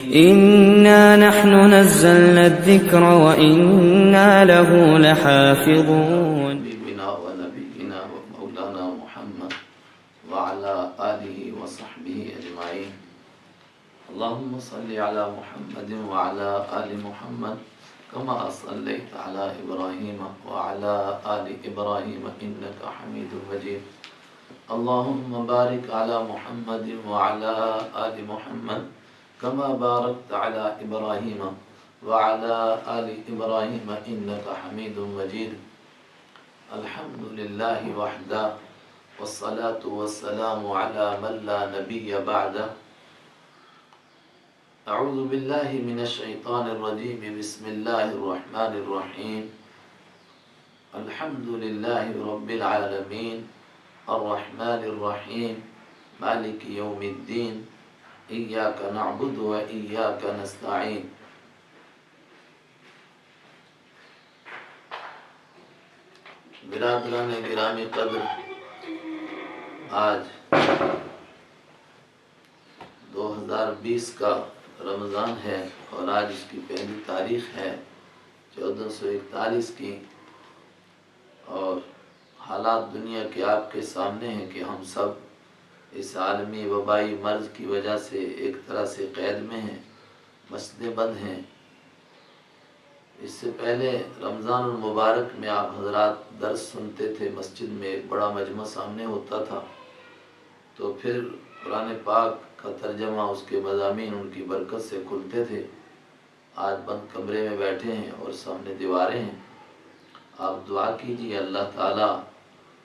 إنا نحن نزلنا الذكر وإنا له لحافظون. حبيبنا ونبينا ومولانا محمد وعلى آله وصحبه أجمعين. اللهم صل على محمد وعلى آل محمد كما صليت على إبراهيم وعلى آل إبراهيم إنك حميد مجيد. اللهم بارك على محمد وعلى آل محمد كما باركت على إبراهيم وعلى آل إبراهيم إنك حميد مجيد. الحمد لله وحده والصلاة والسلام على من لا نبي بعده. أعوذ بالله من الشيطان الرجيم. بسم الله الرحمن الرحيم. الحمد لله رب العالمين الرحمن الرحيم مالك يوم الدين إياك نعبد وإياك نستعين. برادران گرامی قدر، آج 2020 کا رمضان ہے اور آج اس کی پہلی تاریخ ہے 1441 کی، اور حالات دنیا کے آپ کے سامنے ہیں کہ ہم سب اس عالمی وبائی مرض کی وجہ سے ایک طرح سے قید میں ہیں، مسجدیں بند ہیں۔ اس سے پہلے رمضان المبارک میں آپ حضرات درس سنتے تھے، مسجد میں ایک بڑا مجمع سامنے ہوتا تھا، تو پھر قرآن پاک کا ترجمہ، اس کے مضامین ان کی برکت سے کھلتے تھے۔ آج بند کمرے میں بیٹھے ہیں اور سامنے دیواریں ہیں۔ آپ دعا کیجیے اللہ تعالیٰ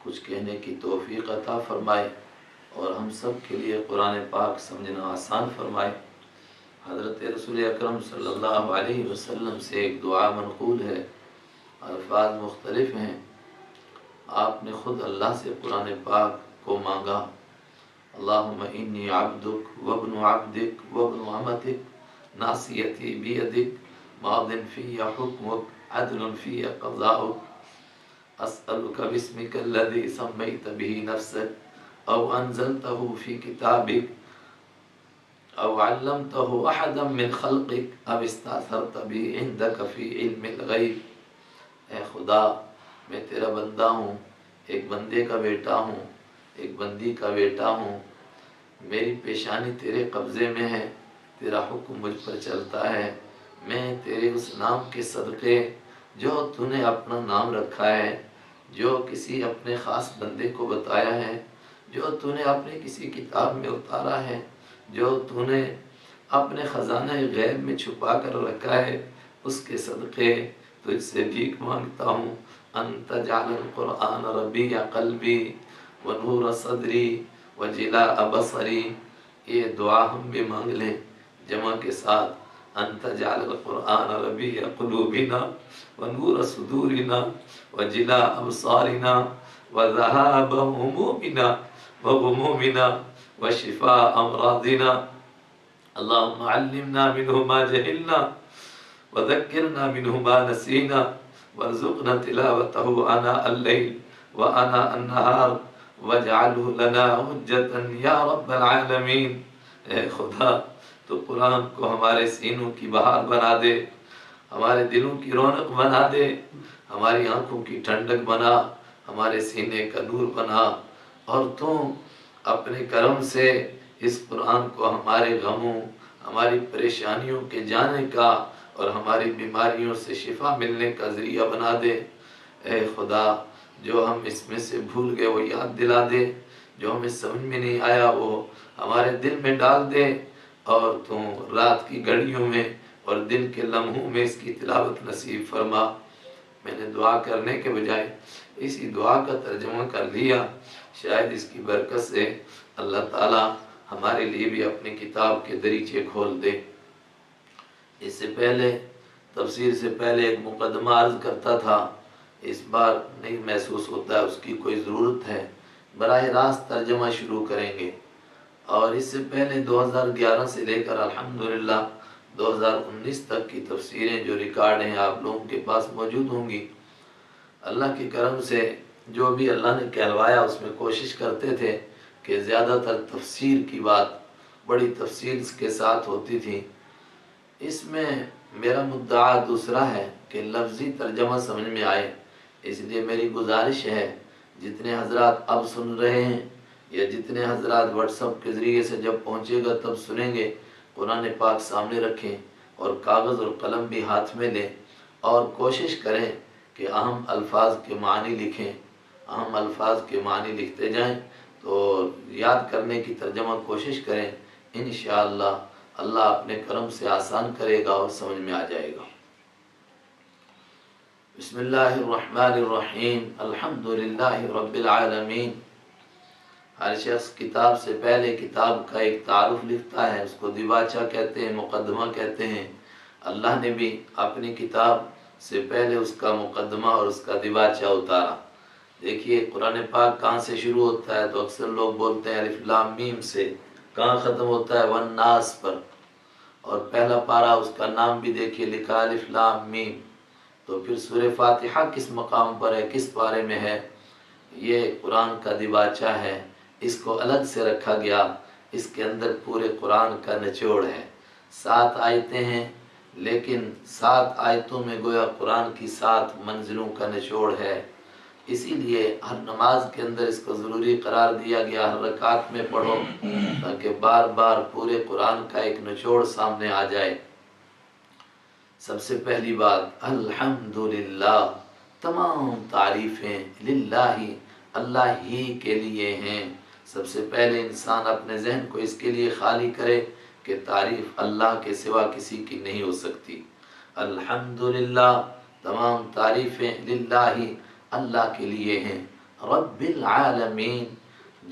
کچھ کہنے کی توفیق عطا فرمائے اور ہم سب کے لیے قرآن پاک سمجھنا آسان فرمائے۔ حضرت رسول اکرم صلی اللہ علیہ وسلم سے ایک دعا منقول ہے، الفاظ مختلف ہیں۔ آپ نے خود اللہ سے قرآن پاک کو مانگا، اللہم انی عبدک وابن عبدک وابن امتک ناصیتی بیدک ماض فی حکمک عدل فی قضاؤک اسألک باسمک الذی سمیت به نفسک او انزلته فی کتابک او علمته احدا من خلقک او استاثرت به عندک فی علم الغیب۔ اے خدا، میں تیرا بندہ ہوں، ایک بندے کا بیٹا ہوں، ایک بندی کا بیٹا ہوں، میری پیشانی تیرے قبضے میں ہے، تیرا حکم مجھ پر چلتا ہے۔ میں تیرے اس نام کے صدقے جو تو نے اپنا نام رکھا ہے، جو کسی اپنے خاص بندے کو بتایا ہے، جو تو نے اپنی کسی کتاب میں اتارا ہے، جو تو نے اپنے خزانہ غیب میں چھپا کر رکھا ہے، اس کے صدقے تجھ سے بھیک مانگتا ہوں۔ انت جعل القرآن ربیع قلبی ونور صدری وجلاء بصری۔ یہ دعا ہم بھی مانگ لیں جمع کے ساتھ، انت جعل القرآن ربیع قلوبنا ونور صدورنا وجلاء ابصارنا وذهاب همومنا وغمومنا وشفاء امراضنا۔ اللهم علمنا منه ما جهلنا وذكرنا منه ما نسينا وارزقنا تلاوته آناء الليل وآناء النهار واجعله لنا حجة یا رب العالمین۔ اے خدا، تو قرآن کو ہمارے سینوں کی بہار بنا دے، ہمارے دلوں کی رونق بنا دے، ہماری آنکھوں کی ٹھنڈک بنا، ہمارے سینے کا نور بنا، اور تو اپنے کرم سے اس قرآن کو ہمارے غموں، ہماری پریشانیوں کے جانے کا اور ہماری بیماریوں سے شفا ملنے کا ذریعہ بنا دے۔ اے خدا، جو ہم اس میں سے بھول گئے وہ یاد دلا دے، جو ہمیں سمجھ میں نہیں آیا وہ ہمارے دل میں ڈال دے، اور تو رات کی گھڑیوں میں اور دن کے لمحوں میں اس کی تلاوت نصیب فرما۔ میں نے دعا کرنے کے بجائے اسی دعا کا ترجمہ کر لیا، شاید اس کی برکت سے اللہ تعالی ہمارے لیے بھی اپنی کتاب کے دریچے کھول دے۔ اس سے پہلے تفسیر سے پہلے ایک مقدمہ عرض کرتا تھا، اس بار نہیں محسوس ہوتا ہے اس کی کوئی ضرورت ہے، براہ راست ترجمہ شروع کریں گے۔ اور اس سے پہلے 2011 سے لے کر الحمدللہ 2019 تک کی تفسیریں جو ریکارڈ ہیں آپ لوگوں کے پاس موجود ہوں گی۔ اللہ کے کرم سے جو بھی اللہ نے کہلوایا اس میں کوشش کرتے تھے کہ زیادہ تر تفسیر کی بات بڑی تفصیل کے ساتھ ہوتی تھی، اس میں میرا مدعا دوسرا ہے کہ لفظی ترجمہ سمجھ میں آئے، اس لیے میری گزارش ہے جتنے حضرات اب سن رہے ہیں یا جتنے حضرات واٹس ایپ کے ذریعے سے جب پہنچے گا تب سنیں گے، قرآن پاک سامنے رکھیں اور کاغذ اور قلم بھی ہاتھ میں لیں اور کوشش کریں کہ اہم الفاظ کے معنی لکھیں، اہم الفاظ کے معنی لکھتے جائیں تو یاد کرنے کی ترجمہ کوشش کریں، انشاءاللہ اللہ اپنے کرم سے آسان کرے گا اور سمجھ میں آ جائے گا۔ بسم اللہ الرحمن الرحیم، الحمدللہ رب العالمین۔ ہر شخص کتاب سے پہلے کتاب کا ایک تعارف لکھتا ہے، اس کو دیباچہ کہتے ہیں، مقدمہ کہتے ہیں۔ اللہ نے بھی اپنی کتاب سے پہلے اس کا مقدمہ اور اس کا دیباچہ اتارا۔ دیکھیے قرآن پاک کہاں سے شروع ہوتا ہے تو اکثر لوگ بولتے ہیں الف لام میم سے، کہاں ختم ہوتا ہے والناس پر، اور پہلا پارہ اس کا نام بھی دیکھیے لکھا الف لام میم۔ تو پھر سورہ فاتحہ کس مقام پر ہے، کس پارے میں ہے؟ یہ قرآن کا دیباچہ ہے، اس کو الگ سے رکھا گیا، اس کے اندر پورے قرآن کا نچوڑ ہے۔ 7 آیتیں ہیں لیکن 7 آیتوں میں گویا قرآن کی 7 منزلوں کا نچوڑ ہے، اسی لیے ہر نماز کے اندر اس کو ضروری قرار دیا گیا، ہر رکعت میں پڑھو تاکہ بار بار پورے قرآن کا ایک نچوڑ سامنے آ جائے۔ سب سے پہلی بات الحمدللہ، تمام تعریفیں للہ، اللہ ہی کے لیے ہیں۔ سب سے پہلے انسان اپنے ذہن کو اس کے لیے خالی کرے کہ تعریف اللہ کے سوا کسی کی نہیں ہو سکتی۔ الحمدللہ، تمام تعریفیں للہ، اللہ کے لیے ہیں۔ رب العالمین،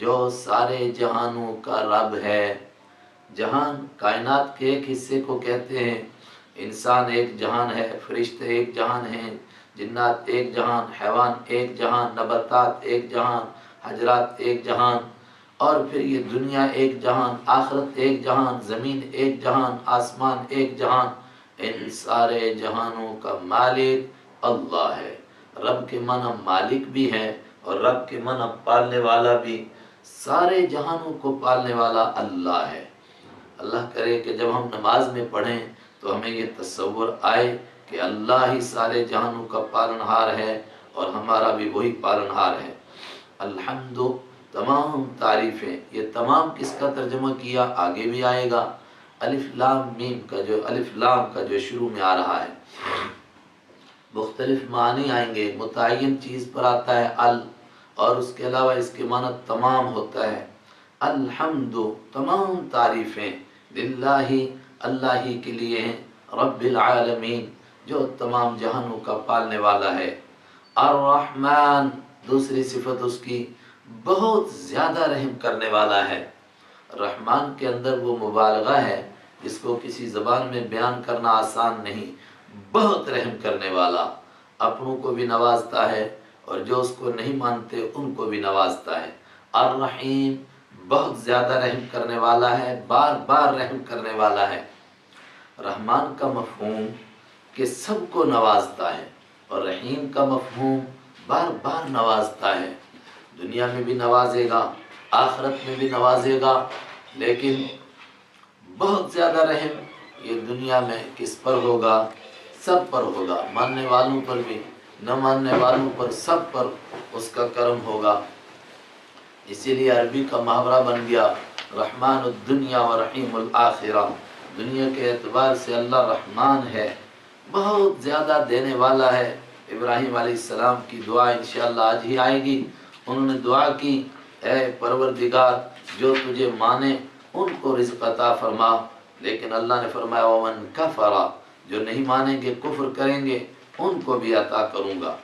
جو سارے جہانوں کا رب ہے۔ جہان کائنات کے ایک حصے کو کہتے ہیں، انسان ایک جہان ہے، فرشتے ایک جہان ہیں، جنات ایک جہان، حیوان ایک جہان، نباتات ایک جہان، حجرات ایک جہان، اور پھر یہ دنیا ایک جہان، آخرت ایک جہان، زمین ایک جہان، آسمان ایک جہان۔ ان سارے جہانوں کا مالک اللہ ہے۔ رب کے معنی مالک بھی ہے اور رب کے معنی پالنے والا بھی، سارے جہانوں کو پالنے والا اللہ ہے۔ اللہ کرے کہ جب ہم نماز میں پڑھیں تو ہمیں یہ تصور آئے کہ اللہ ہی سارے جہانوں کا پالنہار ہے اور ہمارا بھی وہی پالنہار ہے۔ الحمد، تمام تعریفیں، یہ تمام کس کا ترجمہ کیا آگے بھی آئے گا۔ الف لام میم کا جو الف لام کا جو شروع میں آ رہا ہے، مختلف معنی آئیں گے، متعین چیز پر آتا ہے ال، اور اس کے علاوہ اس کے معنی تمام ہوتا ہے۔ الحمد، تمام تعریفیں للہ، اللہ ہی کے لیے ہیں، رب العالمین، جو تمام جہانوں کا پالنے والا ہے۔ الرحمن، دوسری صفت اس کی، بہت زیادہ رحم کرنے والا ہے۔ رحمان کے اندر وہ مبالغہ ہے جس کو کسی زبان میں بیان کرنا آسان نہیں۔ بہت رحم کرنے والا، اپنوں کو بھی نوازتا ہے اور جو اس کو نہیں مانتے ان کو بھی نوازتا ہے۔ الرحیم، بہت زیادہ رحم کرنے والا ہے، بار بار رحم کرنے والا ہے۔ رحمان کا مفہوم کہ سب کو نوازتا ہے اور رحیم کا مفہوم بار بار نوازتا ہے۔ دنیا میں بھی نوازے گا، آخرت میں بھی نوازے گا، لیکن بہت زیادہ رحم یہ دنیا میں کس پر ہوگا؟ سب پر ہوگا، ماننے والوں پر بھی، نہ ماننے والوں پر، سب پر اس کا کرم ہوگا۔ اسی لیے عربی کا محاورہ بن گیا رحمان الدنیا و رحیم الآخرہ۔ دنیا کے اعتبار سے اللہ رحمان ہے، بہت زیادہ دینے والا ہے۔ ابراہیم علیہ السلام کی دعا انشاءاللہ آج ہی آئے گی، انہوں نے دعا کی اے پروردگار جو تجھے مانے ان کو رزق عطا فرما، لیکن اللہ نے فرمایا ومن کفر، جو نہیں مانیں گے کفر کریں گے ان کو بھی عطا کروں گا۔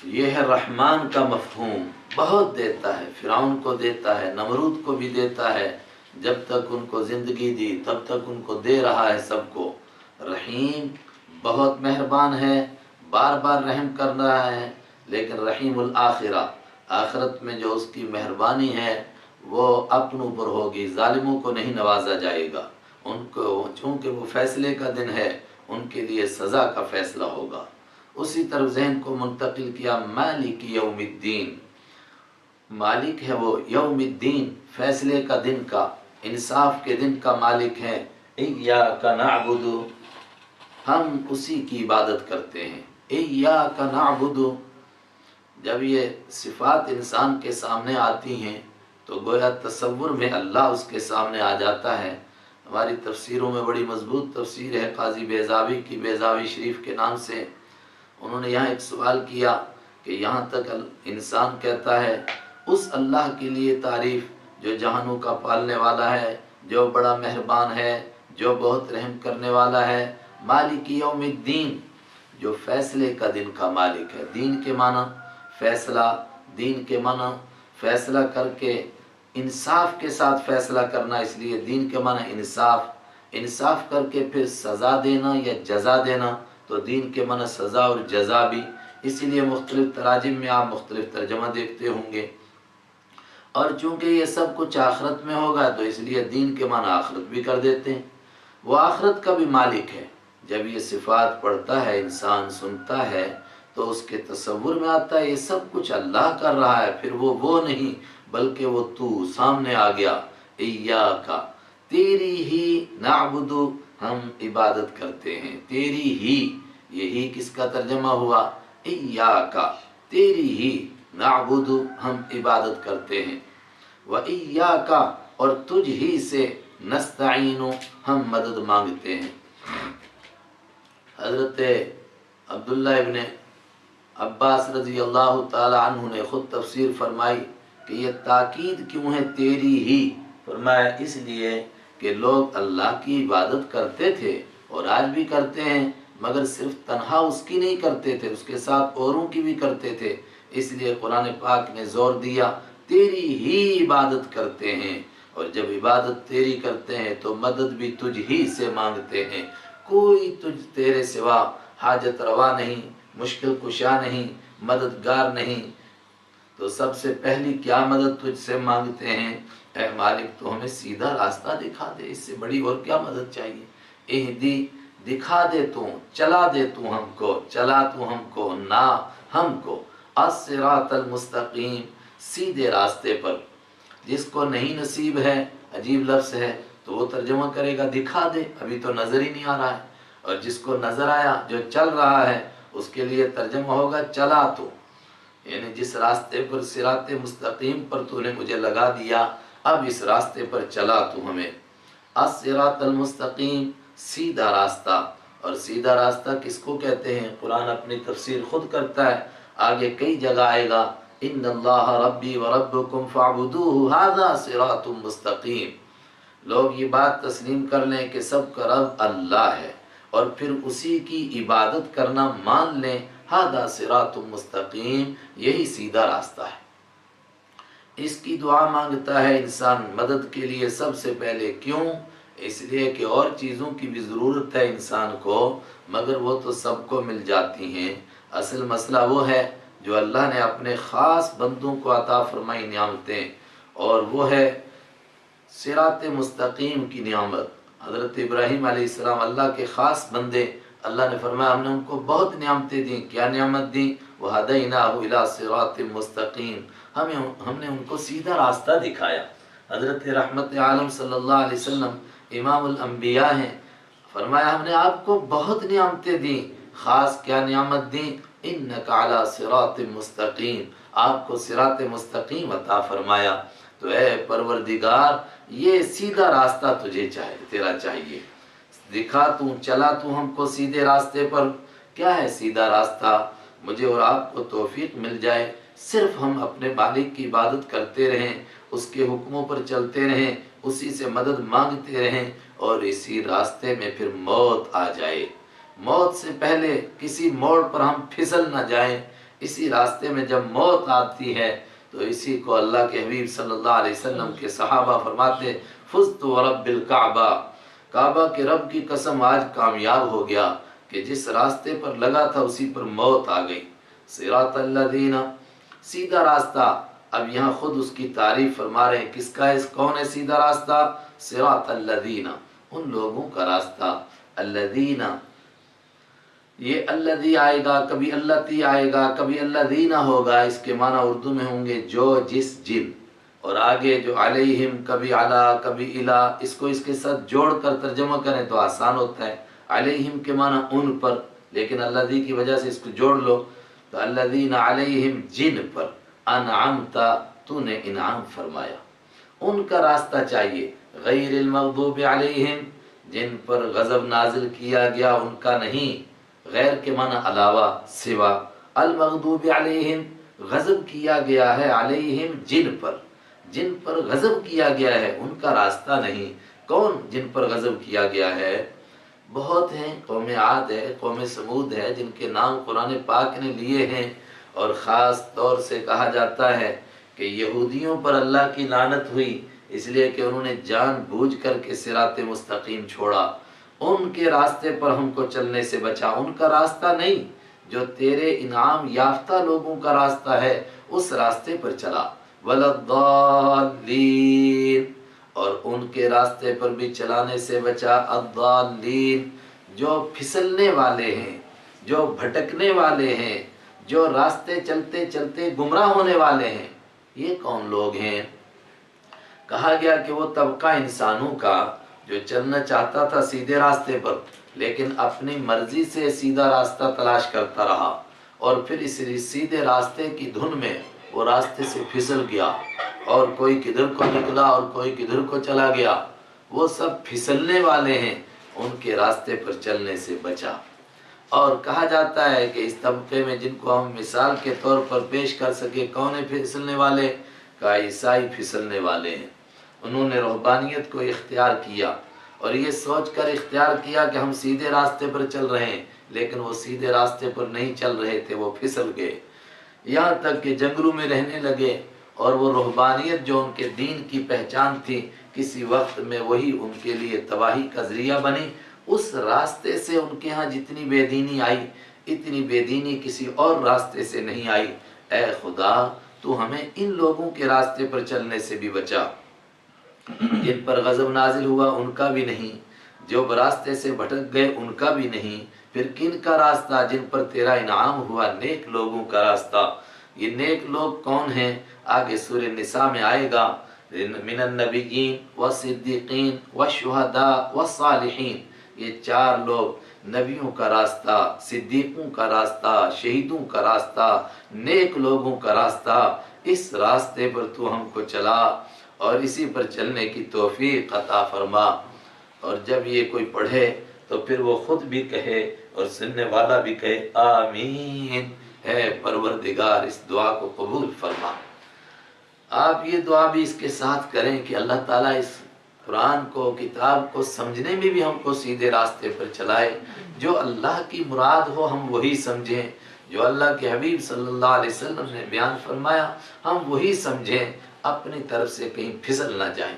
یہ ہے رحمان کا مفہوم، بہت دیتا ہے، فرعون کو دیتا ہے، نمرود کو بھی دیتا ہے، جب تک ان کو زندگی دی تب تک ان کو دے رہا ہے سب کو۔ رحیم، بہت مہربان ہے، بار بار رحم کر رہا ہے، لیکن رحیم الآخرہ، آخرت میں جو اس کی مہربانی ہے وہ اپنوں پر ہوگی، ظالموں کو نہیں نوازا جائے گا، ان کو چونکہ وہ فیصلے کا دن ہے ان کے لیے سزا کا فیصلہ ہوگا۔ اسی طرف ذہن کو منتقل کیا مالک یوم الدین، مالک ہے وہ یوم الدین، فیصلے کا دن کا۔ انصاف کے دن کا مالک ہے، ایاک نعبد، ہم اسی کی عبادت کرتے ہیں، ایاک نعبد۔ جب یہ صفات انسان کے سامنے آتی ہیں تو گویا تصور میں اللہ اس کے سامنے آ جاتا ہے۔ ہماری تفسیروں میں بڑی مضبوط تفسیر ہے قاضی بیضاوی کی، بیضاوی شریف کے نام سے۔ انہوں نے یہاں ایک سوال کیا کہ یہاں تک انسان کہتا ہے اس اللہ کے لیے تعریف جو جہانوں کا پالنے والا ہے، جو بڑا مہربان ہے، جو بہت رحم کرنے والا ہے، مالک یوم الدین، جو فیصلے کا دن کا مالک ہے۔ دین کے معنی فیصلہ، دین کے معنی فیصلہ کر کے انصاف کے ساتھ فیصلہ کرنا، اس لیے دین کے معنی انصاف، انصاف کر کے پھر سزا دینا یا جزا دینا، تو دین کے معنی سزا اور جزا بھی۔ اسی لیے مختلف تراجم میں آپ مختلف ترجمہ دیکھتے ہوں گے۔ اور چونکہ یہ سب کچھ آخرت میں ہوگا تو اس لیے دین کے معنی آخرت بھی کر دیتے ہیں۔ وہ آخرت کا بھی مالک ہے۔ جب یہ صفات پڑھتا ہے انسان، سنتا ہے، تو اس کے تصور میں آتا ہے یہ سب کچھ اللہ کر رہا ہے، پھر وہ نہیں بلکہ وہ تو سامنے آ گیا۔ ایاک، تیری ہی نعبد، ہم عبادت کرتے ہیں، تیری ہی، یہی کس کا ترجمہ ہوا؟ ایاک، تیری ہی نعبد، ہم عبادت کرتے ہیں، وایاک، اور تجھ ہی سے نستعین، ہم مدد مانگتے ہیں۔ حضرت عبداللہ ابن عباس رضی اللہ تعالی عنہ نے خود تفسیر فرمائی کہ یہ تاکید کیوں ہے تیری ہی؟ فرمایا اس لیے کہ لوگ اللہ کی عبادت کرتے تھے اور آج بھی کرتے ہیں، مگر صرف تنہا اس کی نہیں کرتے تھے، اس کے ساتھ اوروں کی بھی کرتے تھے۔ اس لیے قرآن پاک نے زور دیا تیری ہی عبادت کرتے ہیں، اور جب عبادت تیری کرتے ہیں تو مدد بھی تجھ ہی سے مانگتے ہیں۔ کوئی تیرے سوا حاجت روا نہیں، مشکل کشا نہیں، مددگار نہیں۔ تو سب سے پہلی کیا مدد تجھ سے مانگتے ہیں؟ اے مالک تو ہمیں سیدھا راستہ دکھا دے، اس سے بڑی اور کیا مدد چاہیے؟ اہدی، دکھا دے تو، چلا دے تو ہم کو، چلا تو ہم کو، نہ ہم کو، الصراط المستقیم، سیدھے راستے پر۔ جس کو نہیں نصیب ہے، عجیب لفظ ہے، تو وہ ترجمہ کرے گا دکھا دے، ابھی تو نظر ہی نہیں آ رہا ہے۔ اور جس کو نظر آیا، جو چل رہا ہے، اس کے لیے ترجمہ ہوگا چلا تو، یعنی جس راستے پر صراط مستقیم پر تو نے مجھے لگا دیا، اب اس راستے پر چلا تو ہمیں۔ الصراط المستقیم، سیدھا راستہ۔ اور سیدھا راستہ کس کو کہتے ہیں؟ قرآن اپنی تفسیر خود کرتا ہے، آگے کئی جگہ آئے گا، ان اللہ ربی وربکم فاعبدوہ ھذا صراط مستقیم۔ لوگ یہ بات تسلیم کر لیں کہ سب کا رب اللہ ہے، اور پھر اسی کی عبادت کرنا مان لیں، ھذا صراط مستقیم، یہی سیدھا راستہ ہے۔ اس کی دعا مانگتا ہے انسان مدد کے لیے سب سے پہلے، کیوں؟ اس لیے کہ اور چیزوں کی بھی ضرورت ہے انسان کو، مگر وہ تو سب کو مل جاتی ہیں۔ اصل مسئلہ وہ ہے جو اللہ نے اپنے خاص بندوں کو عطا فرمائی نعمتیں، اور وہ ہے صراط مستقیم کی نعمت۔ حضرت ابراہیم علیہ السلام اللہ کے خاص بندے، اللہ نے فرمایا ہم نے ان کو بہت نعمتیں دیں۔ کیا نعمت دیں؟ وَهَدَيْنَاهُ إِلَىٰ صِرَاطٍ مُسْتَقِيمٍ، ہم نے ان کو سیدھا راستہ دکھایا۔ حضرت رحمت عالم صلی اللہ علیہ وسلم امام الانبیاء ہیں، فرمایا ہم نے آپ کو بہت نعمتیں دیں، خاص کیا نعمت دیں؟ اِنَّكَ عَلَىٰ صِرَاطٍ مُسْتَقِيمٍ، آپ کو صراط مستقیم عطا فرمایا۔ تو اے پروردگار، یہ سیدھا راستہ تجھے تیرا چاہیے، دکھا تو، چلا تو ہم کو سیدھے راستے پر۔ کیا ہے سیدھا راستہ؟ مجھے اور آپ کو توفیق مل جائے، صرف ہم اپنے مالک کی عبادت کرتے رہیں، اس کے حکموں پر چلتے رہیں، اسی سے مدد مانگتے رہیں، اور اسی راستے میں پھر موت آ جائے، موت سے پہلے کسی موڑ پر ہم پھسل نہ جائیں۔ اسی راستے میں جب موت آتی ہے تو اسی کو اللہ کے حبیب صلی اللہ علیہ وسلم کے صحابہ فرماتے فزت ورب الکعبہ، کعبہ کے رب کی قسم آج کامیاب ہو گیا کہ جس راستے پر لگا تھا اسی پر موت آ گئی۔ صراط الذین، سیدھا راستہ۔ اب یہاں خود اس کی تعریف فرما رہے ہیں، کس کا ہے؟ کون ہے سیدھا راستہ؟ صراط الذین، ان لوگوں کا راستہ۔ الذین، یہ الذی آئے گا، کبھی اللتی آئے گا، کبھی الذین ہوگا، اس کے معنی اردو میں ہوں گے جو، جس، جن۔ اور آگے جو علیہم کبھی علا کبھی الا، اس کو اس کے ساتھ جوڑ کر ترجمہ کریں تو آسان ہوتا ہے۔ علیہم کے معنی ان پر، لیکن الذی کی وجہ سے اس کو جوڑ لو تو الذین علیہم جن پر انعمت تو نے انعام فرمایا، ان کا راستہ چاہیے۔ غیر المغضوب علیہم جن پر غضب نازل کیا گیا ان کا نہیں، غیر کے معنی علاوہ سوا، المغضوب علیہم غضب کیا گیا ہے، علیہم جن پر غضب کیا گیا ہے ان کا راستہ نہیں۔ کون جن پر غضب کیا گیا ہے؟ بہت ہیں، قوم عاد ہے، قوم سمود ہے، جن کے نام قرآن پاک نے لیے ہیں، اور خاص طور سے کہا جاتا ہے کہ یہودیوں پر اللہ کی لعنت ہوئی اس لیے کہ انہوں نے جان بوجھ کر کے صراط مستقیم چھوڑا۔ ان کے راستے پر ہم کو چلنے سے بچا، ان کا راستہ نہیں، جو تیرے انعام یافتہ لوگوں کا راستہ ہے اس راستے پر چلا۔ وَلَضَّالِّينَ اور ان کے راستے پر بھی چلانے سے بچا۔ الضالین جو پھسلنے والے ہیں، جو بھٹکنے والے ہیں، جو راستے چلتے چلتے گمراہ ہونے والے ہیں، یہ کون لوگ ہیں؟ کہا گیا کہ وہ طبقہ انسانوں کا جو چلنا چاہتا تھا سیدھے راستے پر، لیکن اپنی مرضی سے سیدھا راستہ تلاش کرتا رہا، اور پھر اس سیدھے راستے کی دھن میں وہ راستے سے پھسل گیا، اور کوئی کدھر کو نکلا اور کوئی کدھر کو چلا گیا۔ وہ سب پھسلنے والے ہیں، ان کے راستے پر چلنے سے بچا۔ اور کہا جاتا ہے کہ اس طبقے میں جن کو ہم مثال کے طور پر پیش کر سکے، کون ہیں پھسلنے والے؟ کہ عیسائی پھسلنے والے ہیں۔ انہوں نے رہبانیت کو اختیار کیا اور یہ سوچ کر اختیار کیا کہ ہم سیدھے راستے پر چل رہے ہیں، لیکن وہ سیدھے راستے پر نہیں چل رہے تھے، وہ پھسل گئے، یہاں تک کہ جنگلوں میں رہنے لگے، اور وہ رہبانیت جو ان کے دین کی پہچان تھی کسی وقت میں وہی ان کے لیے تباہی کا ذریعہ بنی۔ اس راستے سے ان کے ہاں جتنی بے دینی آئی، اتنی بے دینی کسی اور راستے سے نہیں آئی۔ اے خدا تو ہمیں ان لوگوں کے راستے پر چلنے سے بھی بچا۔ جن پر غضب نازل ہوا ان کا بھی نہیں، جو راستے سے بھٹک گئے ان کا بھی نہیں۔ پھر کن کا راستہ؟ جن پر تیرا انعام ہوا، نیک لوگوں کا راستہ۔ یہ نیک لوگ کون ہیں؟ آگے سورہ نساء میں آئے گا، من النبیین والصدیقین والشہداء والصالحین۔ یہ چار لوگ، نبیوں کا راستہ، صدیقوں کا راستہ، شہیدوں کا راستہ، نیک لوگوں کا راستہ، اس راستے پر تو ہم کو چلا اور اسی پر چلنے کی توفیق عطا فرما۔ اور جب یہ کوئی پڑھے تو پھر وہ خود بھی کہے اور سننے والا بھی کہے آمین۔ ہے پروردگار اس دعا کو قبول فرما۔ آپ یہ دعا بھی اس کے ساتھ کریں کہ اللہ تعالیٰ اس قرآن کو، کتاب کو سمجھنے میں بھی ہم کو سیدھے راستے پر چلائے، جو اللہ کی مراد ہو ہم وہی سمجھیں، جو اللہ کے حبیب صلی اللہ علیہ وسلم نے بیان فرمایا ہم وہی سمجھیں، اپنی طرف سے کہیں پھسل نہ جائیں۔